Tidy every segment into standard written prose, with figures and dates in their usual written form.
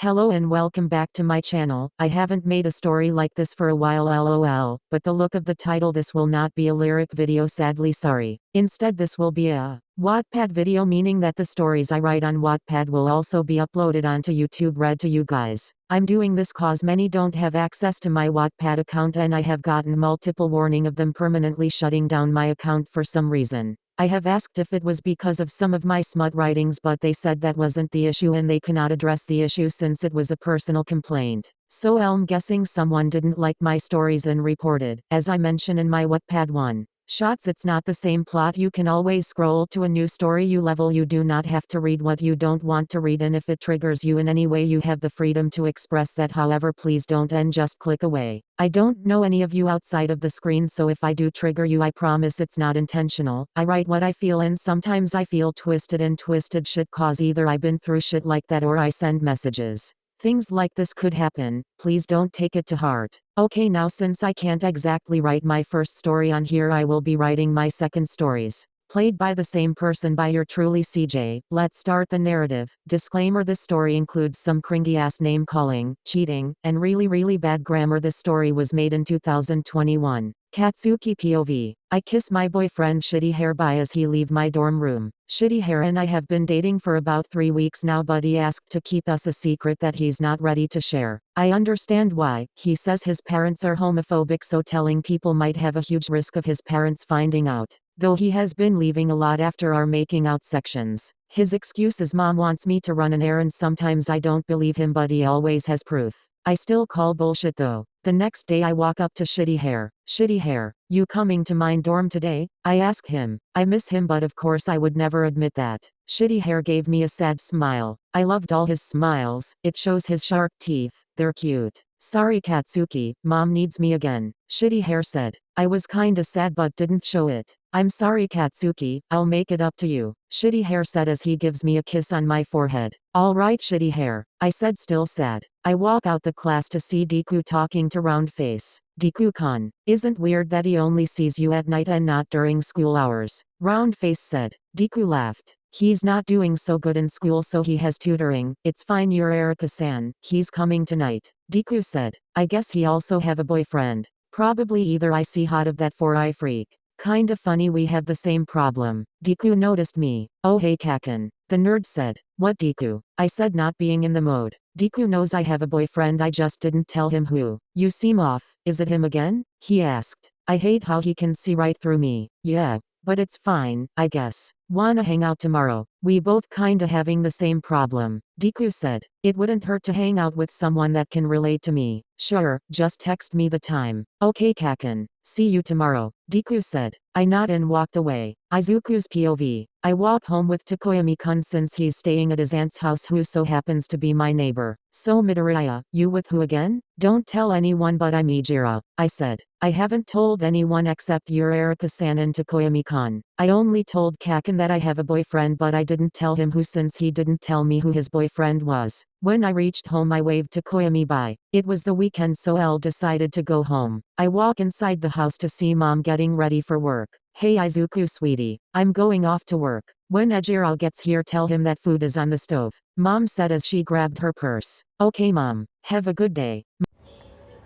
Hello and welcome back to my channel. I haven't made a story like this for a while lol, but the look of the title, this will not be a lyric video, sadly sorry. Instead this will be a Wattpad video, meaning that the stories I write on Wattpad will also be uploaded onto YouTube read to you guys. I'm doing this cause many don't have access to my Wattpad account and I have gotten multiple warning of them permanently shutting down my account for some reason. I have asked if it was because of some of my smut writings, but they said that wasn't the issue and they cannot address the issue since it was a personal complaint. So I'm guessing someone didn't like my stories and reported. As I mention in my Wattpad 1 shots, it's not the same plot. You can always scroll to a new story you level. You do not have to read what you don't want to read, and if it triggers you in any way you have the freedom to express that. However, please don't and just click away. I don't know any of you outside of the screen, so if I do trigger you, I promise it's not intentional. I write what I feel and sometimes I feel twisted, and twisted shit cause either I've been through shit like that or I send messages. Things like this could happen. Please don't take it to heart. Okay, now since I can't exactly write my first story on here, I will be writing my second stories. Played by the same person, by your truly CJ. Let's start the narrative. Disclaimer: this story includes some cringy ass name calling, cheating, and really bad grammar. This story was made in 2021. Katsuki POV. I kiss my boyfriend's shitty hair by as he leave my dorm room. Shitty hair and I have been dating for about 3 weeks now, but he asked to keep us a secret that he's not ready to share. I understand why. He says his parents are homophobic, so telling people might have a huge risk of his parents finding out. Though he has been leaving a lot after our making out sections. His excuse is mom wants me to run an errand. Sometimes I don't believe him, but he always has proof. I still call bullshit though. The next day I walk up to Shitty Hair. Shitty Hair, you coming to mine dorm today? I ask him. I miss him, but of course I would never admit that. Shitty Hair gave me a sad smile. I loved all his smiles. It shows his shark teeth. They're cute. Sorry Katsuki, mom needs me again. Shitty Hair said. I was kinda sad but didn't show it. I'm sorry Katsuki, I'll make it up to you. Shitty Hair said as he gives me a kiss on my forehead. Alright Shitty Hair, I said, still sad. I walk out the class to see Deku talking to Roundface. Deku-kun, isn't weird that he only sees you at night and not during school hours? Roundface said. Deku laughed. He's not doing so good in school, so he has tutoring. It's fine, you're Erika-san. He's coming tonight. Deku said. I guess he also have a boyfriend. Probably either I see hot of that for I freak. Kinda funny, we have the same problem. Deku noticed me. Oh hey Kaken. The nerd said. What Deku? I said, not being in the mode. Deku knows I have a boyfriend, I just didn't tell him who. You seem off. Is it him again? He asked. I hate how he can see right through me. Yeah. But it's fine, I guess. Wanna hang out tomorrow? We both kinda having the same problem. Deku said. It wouldn't hurt to hang out with someone that can relate to me. Sure, just text me the time. Okay Kaken. See you tomorrow. Deku said. I nodded and walked away. Izuku's POV. I walk home with Tokoyami-kun since he's staying at his aunt's house, who so happens to be my neighbor. So Midoriya, you with who again? Don't tell anyone, but I'm Ijira, I said. I haven't told anyone except your Erika-san and Tokoyami-kun. I only told Kaken that I have a boyfriend, but I didn't tell him who since he didn't tell me who his boyfriend was. When I reached home I waved Tokoyami bye. It was the weekend, so Elle decided to go home. I walk inside the house to see mom getting ready for work. Hey Izuku sweetie, I'm going off to work. When Ejiro gets here tell him that food is on the stove. Mom said as she grabbed her purse. Okay mom, have a good day.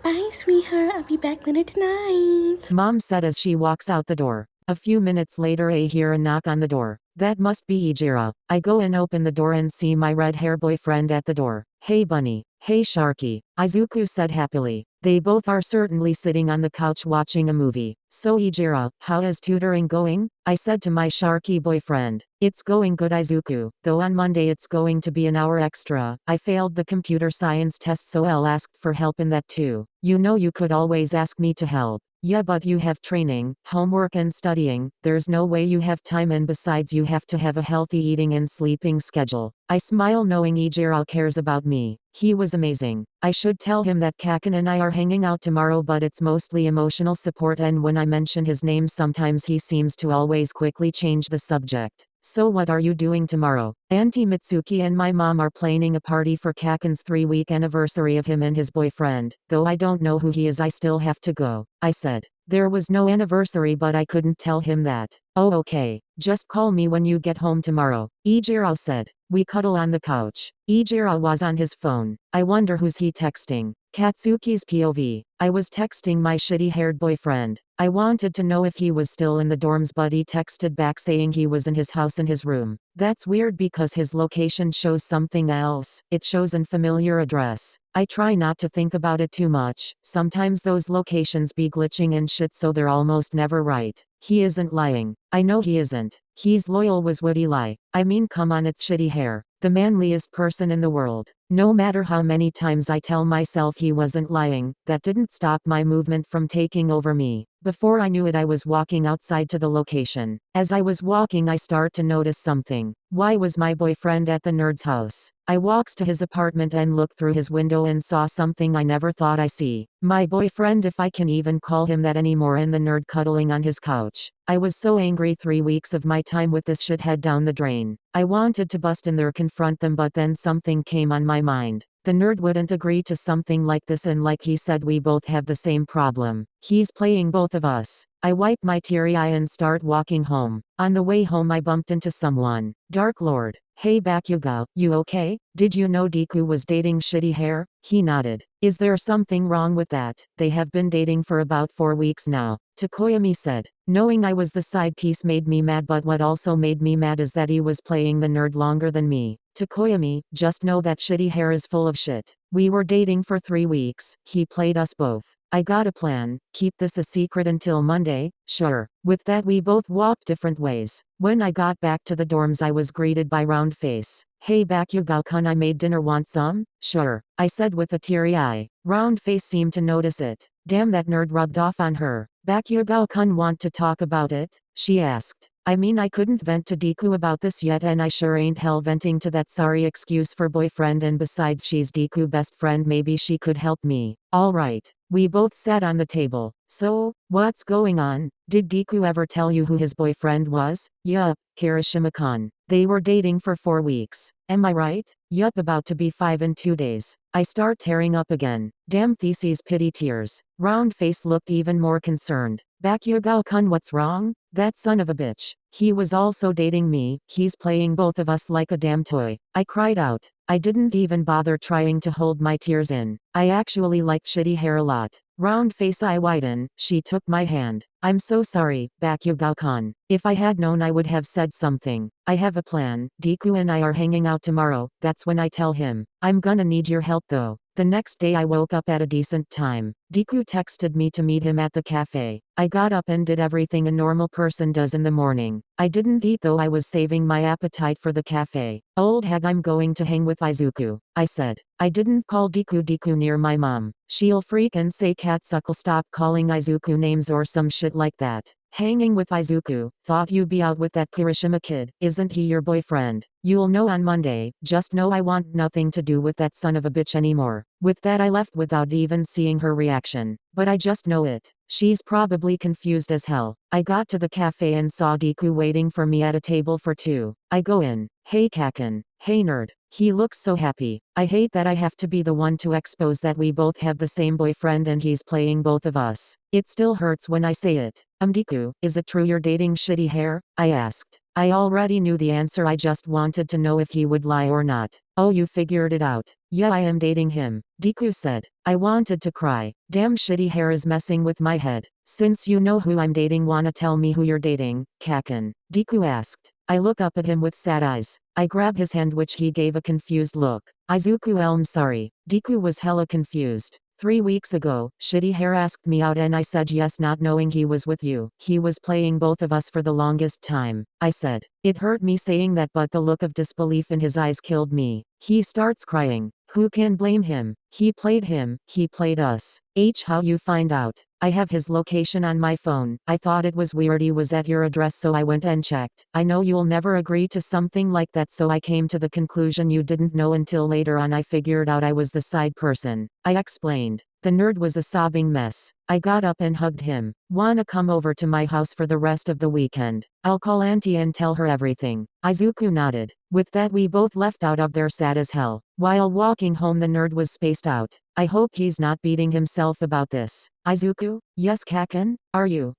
Bye sweetheart, I'll be back later tonight. Mom said as she walks out the door. A few minutes later I hear a knock on the door. That must be Ijira. I go and open the door and see my red hair boyfriend at the door. Hey bunny. Hey Sharky, Izuku said happily. They both are certainly sitting on the couch watching a movie. So Ijira, how is tutoring going? I said to my Sharky boyfriend. It's going good Izuku, though on Monday it's going to be an hour extra. I failed the computer science test, so Elle asked for help in that too. You know you could always ask me to help. Yeah, but you have training, homework and studying. There's no way you have time, and besides you have to have a healthy eating and sleeping schedule. I smile knowing Ijiro cares about me. He was amazing. I should tell him that Kaken and I are hanging out tomorrow, but it's mostly emotional support, and when I mention his name sometimes he seems to always quickly change the subject. So what are you doing tomorrow? Auntie Mitsuki and my mom are planning a party for Kaken's 3-week anniversary of him and his boyfriend. Though I don't know who he is, I still have to go. I said. There was no anniversary, but I couldn't tell him that. Oh okay. Just call me when you get home tomorrow. Ijiro said. We cuddle on the couch. Ijiro was on his phone. I wonder who's he texting. Katsuki's POV. I was texting my shitty-haired boyfriend. I wanted to know if he was still in the dorms, but he texted back saying he was in his house in his room. That's weird because his location shows something else. It shows an familiar address. I try not to think about it too much. Sometimes those locations be glitching and shit, so they're almost never right. He isn't lying. I know he isn't. He's loyal. Would he lie? I mean, come on, it's shitty hair. The manliest person in the world. No matter how many times I tell myself he wasn't lying, that didn't stop my movement from taking over me. Before I knew it, I was walking outside to the location. As I was walking, I start to notice something. Why was my boyfriend at the nerd's house? I walks to his apartment and looked through his window and saw something I never thought I see. My boyfriend, if I can even call him that anymore, and the nerd cuddling on his couch. I was so angry. 3 weeks of my time with this shithead down the drain. I wanted to bust in there, confront them, but then something came on my mind. The nerd wouldn't agree to something like this, and like he said, we both have the same problem. He's playing both of us. I wipe my teary eye and start walking home. On the way home, I bumped into someone. Dark Lord. Hey Bkdk, you okay? Did you know Deku was dating shitty hair? He nodded. Is there something wrong with that? They have been dating for about 4 weeks now. Tokoyami said. Knowing I was the side piece made me mad, but what also made me mad is that he was playing the nerd longer than me. Tokoyami, just know that shitty hair is full of shit. We were dating for 3 weeks. He played us both. I got a plan. Keep this a secret until Monday. Sure. With that, we both walked different ways. When I got back to the dorms, I was greeted by Round Face. Hey Bkdk, I made dinner, want some? Sure. I said with a teary eye. Round Face seemed to notice it. Damn, that nerd rubbed off on her. Bkdk, want to talk about it? She asked. I mean, I couldn't vent to Deku about this yet, and I sure ain't hell venting to that sorry excuse for boyfriend, and besides, she's Deku best friend, maybe she could help me. Alright. We both sat on the table. So, what's going on? Did Deku ever tell you who his boyfriend was? Yup, Kirishima-kun. They were dating for 4 weeks. Am I right? Yup, about to be 5 in 2 days. I start tearing up again. Damn, Theses pity tears. Round Face looked even more concerned. Bkdk, what's wrong? That son of a bitch. He was also dating me. He's playing both of us like a damn toy. I cried out. I didn't even bother trying to hold my tears in. I actually liked shitty hair a lot. Round Face eye widen. She took my hand. I'm so sorry, Bkdk. If I had known, I would have said something. I have a plan. Deku and I are hanging out tomorrow. That's when I tell him. I'm gonna need your help though. The next day I woke up at a decent time. Deku texted me to meet him at the cafe. I got up and did everything a normal person does in the morning. I didn't eat though, I was saving my appetite for the cafe. Old hag, I'm going to hang with Izuku, I said. I didn't call Deku near my mom. She'll freak and say Katsuki stop calling Izuku names or some shit like that. Hanging with Izuku, thought you'd be out with that Kirishima kid, isn't he your boyfriend? You'll know on Monday, just know I want nothing to do with that son of a bitch anymore. With that I left without even seeing her reaction. But I just know it. She's probably confused as hell. I got to the cafe and saw Deku waiting for me at a table for 2. I go in. Hey Kaken. Hey nerd. He looks so happy. I hate that I have to be the one to expose that we both have the same boyfriend and he's playing both of us. It still hurts when I say it. Deku, is it true you're dating shitty hair? I asked. I already knew the answer, I just wanted to know if he would lie or not. Oh, you figured it out. Yeah, I am dating him, Deku said. I wanted to cry. Damn, shitty hair is messing with my head. Since you know who I'm dating, wanna tell me who you're dating, Kaken? Deku asked. I look up at him with sad eyes. I grab his hand, which he gave a confused look. Izuku, I'm sorry. Deku was hella confused. 3 weeks ago, shitty hair asked me out and I said yes, not knowing he was with you. He was playing both of us for the longest time, I said. It hurt me saying that, but the look of disbelief in his eyes killed me. He starts crying. Who can blame him? He played him, he played us. How you find out? I have his location on my phone. I thought it was weird he was at your address, so I went and checked. I know you'll never agree to something like that, so I came to the conclusion you didn't know until later on I figured out I was the side person. I explained. The nerd was a sobbing mess. I got up and hugged him. Wanna come over to my house for the rest of the weekend? I'll call auntie and tell her everything. Izuku nodded. With that we both left out of there sad as hell. While walking home, the nerd was stressed out. I hope he's not beating himself about this. Izuku? Yes, Kaken? Are you,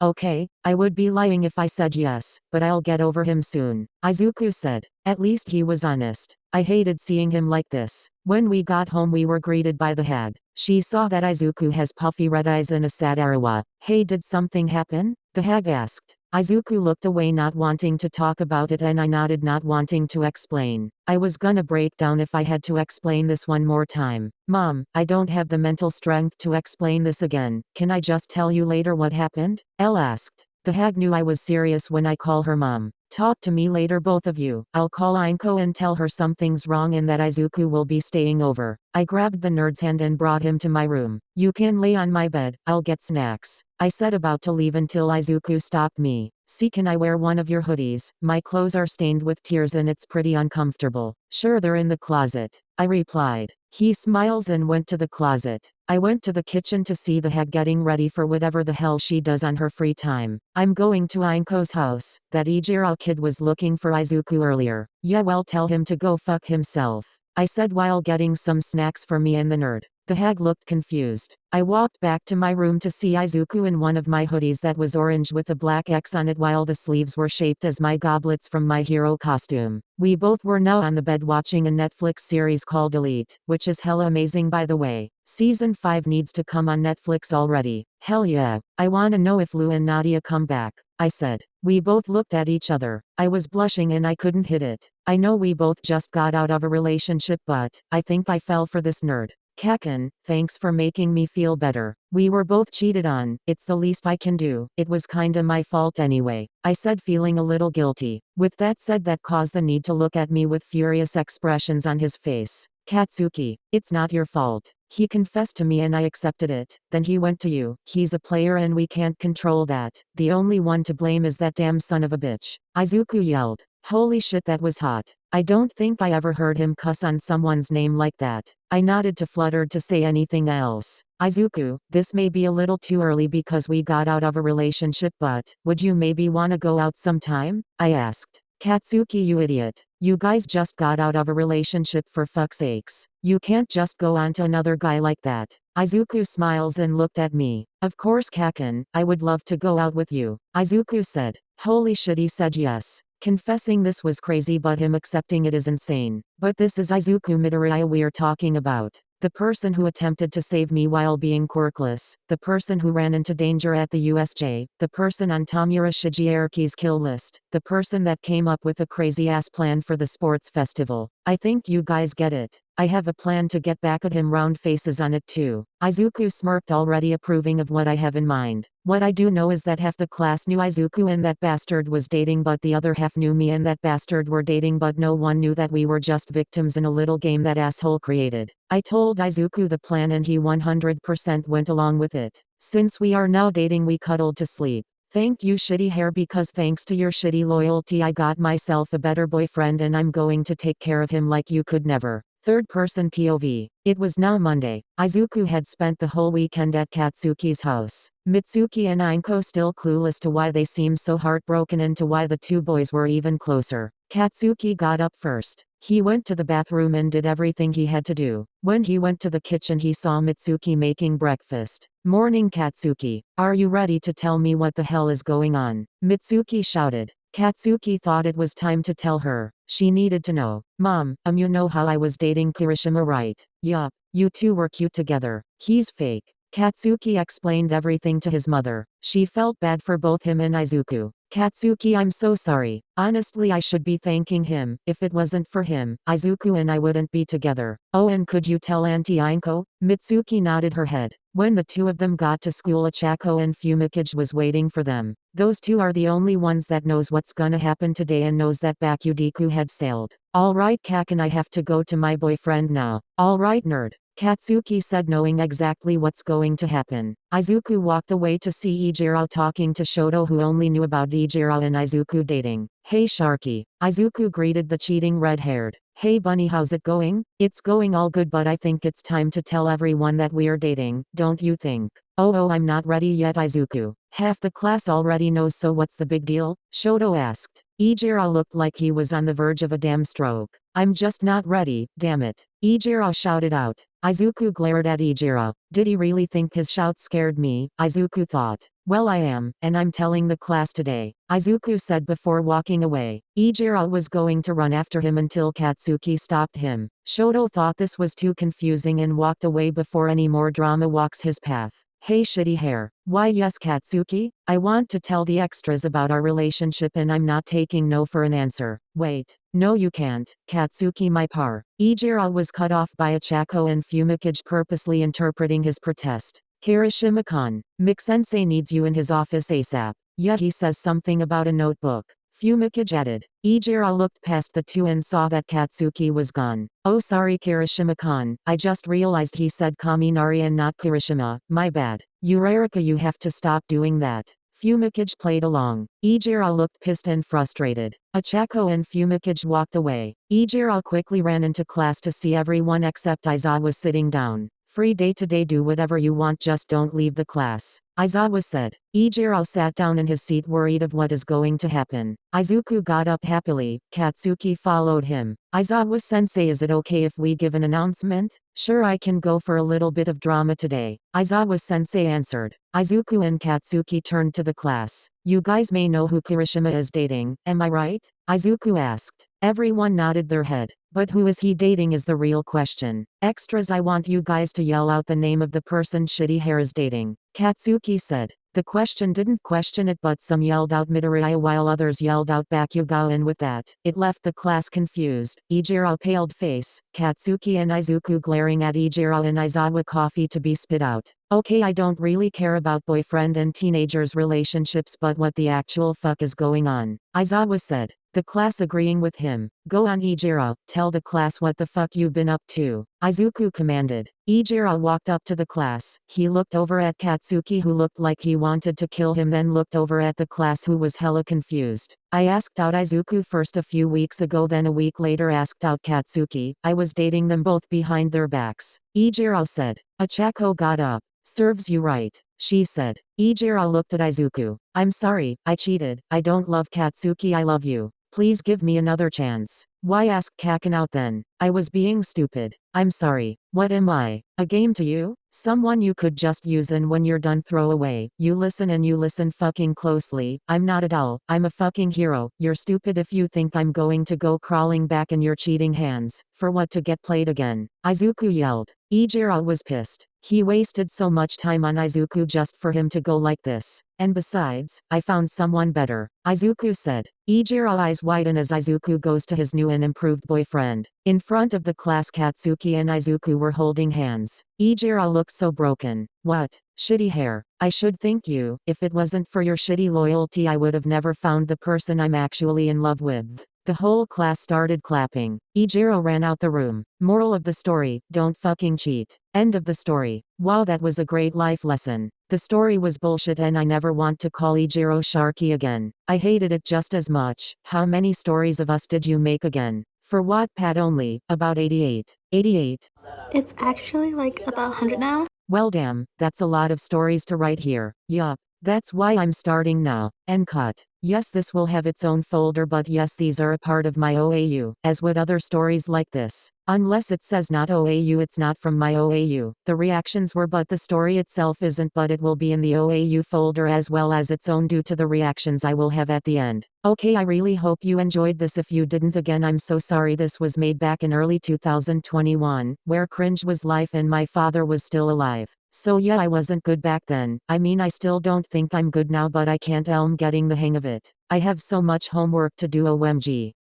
okay? I would be lying if I said yes, but I'll get over him soon. Izuku said. At least he was honest. I hated seeing him like this. When we got home we were greeted by the hag. She saw that Izuku has puffy red eyes and a sad arawa. Hey, did something happen? The hag asked. Izuku looked away, not wanting to talk about it, and I nodded, not wanting to explain. I was gonna break down if I had to explain this one more time. Mom, I don't have the mental strength to explain this again. Can I just tell you later what happened? Elle asked. The hag knew I was serious when I call her mom. Talk to me later, both of you. I'll call Ainko and tell her something's wrong and that Izuku will be staying over. I grabbed the nerd's hand and brought him to my room. You can lay on my bed, I'll get snacks. I said, about to leave, until Izuku stopped me. See, can I wear one of your hoodies? My clothes are stained with tears and it's pretty uncomfortable. Sure, they're in the closet, I replied. He smiles and went to the closet. I went to the kitchen to see the hag getting ready for whatever the hell she does on her free time. I'm going to Ainko's house. That Ijiro kid was looking for Izuku earlier. Yeah, well, tell him to go fuck himself, I said while getting some snacks for me and the nerd. The hag looked confused. I walked back to my room to see Izuku in one of my hoodies that was orange with a black X on it, while the sleeves were shaped as my goblets from my hero costume. We both were now on the bed watching a Netflix series called Elite, which is hella amazing, by the way. Season 5 needs to come on Netflix already. Hell yeah. I wanna know if Lou and Nadia come back, I said. We both looked at each other. I was blushing and I couldn't hit it. I know we both just got out of a relationship, but I think I fell for this nerd. Kaken, thanks for making me feel better. We were both cheated on. It's the least I can do. It was kinda my fault anyway, I said, feeling a little guilty. With that said, that caused the need to look at me with furious expressions on his face. Katsuki, it's not your fault. He confessed to me and I accepted it. Then he went to you. He's a player and we can't control that. The only one to blame is that damn son of a bitch, Izuku yelled. Holy shit, that was hot. I don't think I ever heard him cuss on someone's name like that. I nodded, too fluttered to say anything else. Izuku, this may be a little too early because we got out of a relationship, but would you maybe wanna go out sometime? I asked. Katsuki, you idiot. You guys just got out of a relationship, for fuck's sakes. You can't just go on to another guy like that. Izuku smiles and looked at me. Of course, Kaken, I would love to go out with you, Izuku said. Holy shit, he said yes. Confessing this was crazy, but him accepting it is insane. But this is Izuku Midoriya we're talking about. The person who attempted to save me while being quirkless, the person who ran into danger at the USJ, the person on Tamura Shigeruki's kill list, the person that came up with a crazy-ass plan for the sports festival. I think you guys get it. I have a plan to get back at him, round faces on it too. Izuku smirked, already approving of what I have in mind. What I do know is that half the class knew Izuku and that bastard was dating, but the other half knew me and that bastard were dating, but no one knew that we were just victims in a little game that asshole created. I told Izuku the plan and he 100% went along with it. Since we are now dating, we cuddled to sleep. Thank you, shitty hair, because thanks to your shitty loyalty I got myself a better boyfriend and I'm going to take care of him like you could never. Third person POV. It was now Monday. Izuku had spent the whole weekend at Katsuki's house. Mitsuki and Ainko still clueless to why they seemed so heartbroken and to why the two boys were even closer. Katsuki got up first. He went to the bathroom and did everything he had to do. When he went to the kitchen, he saw Mitsuki making breakfast. Morning, Katsuki. Are you ready to tell me what the hell is going on? Mitsuki shouted. Katsuki thought it was time to tell her. She needed to know. Mom, you know how I was dating Kirishima, right? Yup. You two were cute together. He's fake. Katsuki explained everything to his mother. She felt bad for both him and Izuku. Katsuki, I'm so sorry. Honestly, I should be thanking him. If it wasn't for him, Izuku and I wouldn't be together. Oh, and could you tell Auntie Ainko? Mitsuki nodded her head. When the two of them got to school, Achako and Fumikage was waiting for them. Those two are the only ones that knows what's gonna happen today and knows that Bkdk had sailed. Alright, Kaken, I have to go to my boyfriend now. Alright, nerd. Katsuki said, knowing exactly what's going to happen. Izuku walked away to see Ijiro talking to Shoto, who only knew about Ijiro and Izuku dating. Hey Sharky. Izuku greeted the cheating red-haired. Hey bunny, how's it going? It's going all good, but I think it's time to tell everyone that we're dating, don't you think? Oh, I'm not ready yet, Izuku. Half the class already knows, so what's the big deal? Shoto asked. Ijiro looked like he was on the verge of a damn stroke. I'm just not ready, damn it. Ijiro shouted out. Izuku glared at Ijiro. Did he really think his shout scared me? Izuku thought. Well, I am, and I'm telling the class today, Izuku said before walking away. Ijiro was going to run after him until Katsuki stopped him. Shoto thought this was too confusing and walked away before any more drama walks his path. Hey shitty hair. Why yes Katsuki? I want to tell the extras about our relationship and I'm not taking no for an answer. Wait. No you can't, Katsuki my par. Ijiro was cut off by a Chako and Fumikage purposely interpreting his protest. Kirishima-kun, Mick-sensei needs you in his office ASAP. Yet he says something about a notebook. Fumikage added. Ijiro looked past the two and saw that Katsuki was gone. Oh sorry Kirishima-kun, I just realized he said Kaminari and not Kirishima, my bad. Uraraka you have to stop doing that. Fumikage played along. Ijiro looked pissed and frustrated. Achako and Fumikage walked away. Ijiro quickly ran into class to see everyone except Aizawa sitting down. Free day today, do whatever you want, just don't leave the class, Aizawa said. Ijiro sat down in his seat worried of what is going to happen. Izuku got up happily. Katsuki followed him. Aizawa-sensei, is it okay if we give an announcement? Sure, I can go for a little bit of drama today, Aizawa-sensei answered. Izuku and Katsuki turned to the class. You guys may know who Kirishima is dating, am I right? Izuku asked. Everyone nodded their head. But who is he dating is the real question. Extras, I want you guys to yell out the name of the person shitty hair is dating, Katsuki said. The question didn't question it, but some yelled out Midoriya while others yelled out Bakugo, and with that, it left the class confused. Ijiro paled face, Katsuki and Izuku glaring at Ijiro and Aizawa coffee to be spit out. Okay, I don't really care about boyfriend and teenagers relationships, but what the actual fuck is going on? Aizawa said. The class agreeing with him. Go on Ijiro, tell the class what the fuck you've been up to, Izuku commanded. Ijiro walked up to the class. He looked over at Katsuki who looked like he wanted to kill him, then looked over at the class who was hella confused. I asked out Izuku first a few weeks ago, then a week later asked out Katsuki. I was dating them both behind their backs, Ijiro said. Achako got up. Serves you right, she said. Ijiro looked at Izuku. I'm sorry, I cheated. I don't love Katsuki, I love you. Please give me another chance. Why ask Kaken out then? I was being stupid. I'm sorry. What am I? A game to you? Someone you could just use and when you're done throw away. You listen and you listen fucking closely. I'm not a doll. I'm a fucking hero. You're stupid if you think I'm going to go crawling back in your cheating hands. For what, to get played again? Izuku yelled. Ijiro was pissed. He wasted so much time on Izuku just for him to go like this. And besides, I found someone better, Izuku said. Ijiro eyes widen as Izuku goes to his new and improved boyfriend. In front of the class, Katsuki and Izuku were holding hands. Ijiro looked so broken. What? Shitty hair. I should thank you. If it wasn't for your shitty loyalty, I would have never found the person I'm actually in love with. The whole class started clapping. Ijiro ran out the room. Moral of the story, don't fucking cheat. End of the story. Wow, that was a great life lesson. The story was bullshit and I never want to call Ijiro Sharky again. I hated it just as much. How many stories of us did you make again? For Wattpad only, about 88. 88. It's actually like about 100 now. Well damn, that's a lot of stories to write here. Yup. That's why I'm starting now. End cut. Yes, this will have its own folder, but yes, these are a part of my OAU, as would other stories like this. Unless it says not OAU, it's not from my OAU. The reactions were, but the story itself isn't, but it will be in the OAU folder as well as its own due to the reactions I will have at the end. Okay, I really hope you enjoyed this. If you didn't, again, I'm so sorry. This was made back in early 2021, where cringe was life and my father was still alive. So yeah, I wasn't good back then. I mean, I still don't think I'm good now, but I can't help getting the hang of it. I have so much homework to do, OMG.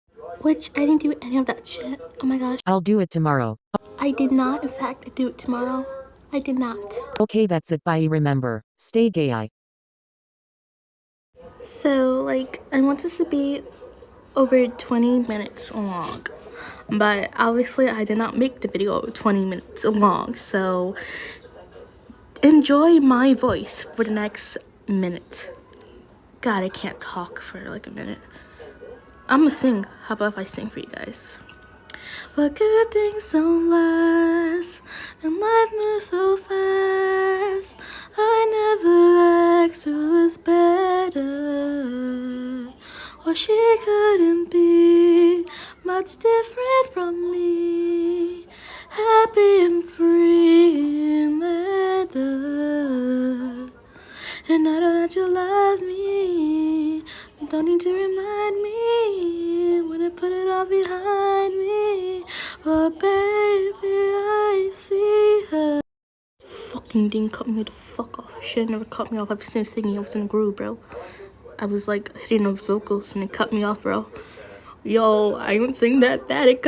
Which I didn't do any of that shit. Oh my gosh. I'll do it tomorrow. I did not, in fact, do it tomorrow. I did not. Okay, that's it. Bye. Remember, stay gay. So, like, I want this to be over 20 minutes long. But obviously, I did not make the video 20 minutes long. So, enjoy my voice for the next minute. God, I can't talk for like a minute. I'm gonna sing. How about if I sing for you guys? But good things don't last, and life moves so fast. I never asked who was better. Or she couldn't be much different from me. Happy and free in leather. And I know that you love me. You don't need to remind me. Wouldn't put it all behind me. Oh, baby, I see her. Fucking thing cut me the fuck off. Shit never cut me off. I've been singing. I was in a groove, bro. I was like hitting those vocals and it cut me off, bro. Yo, I don't sing that bad. It cut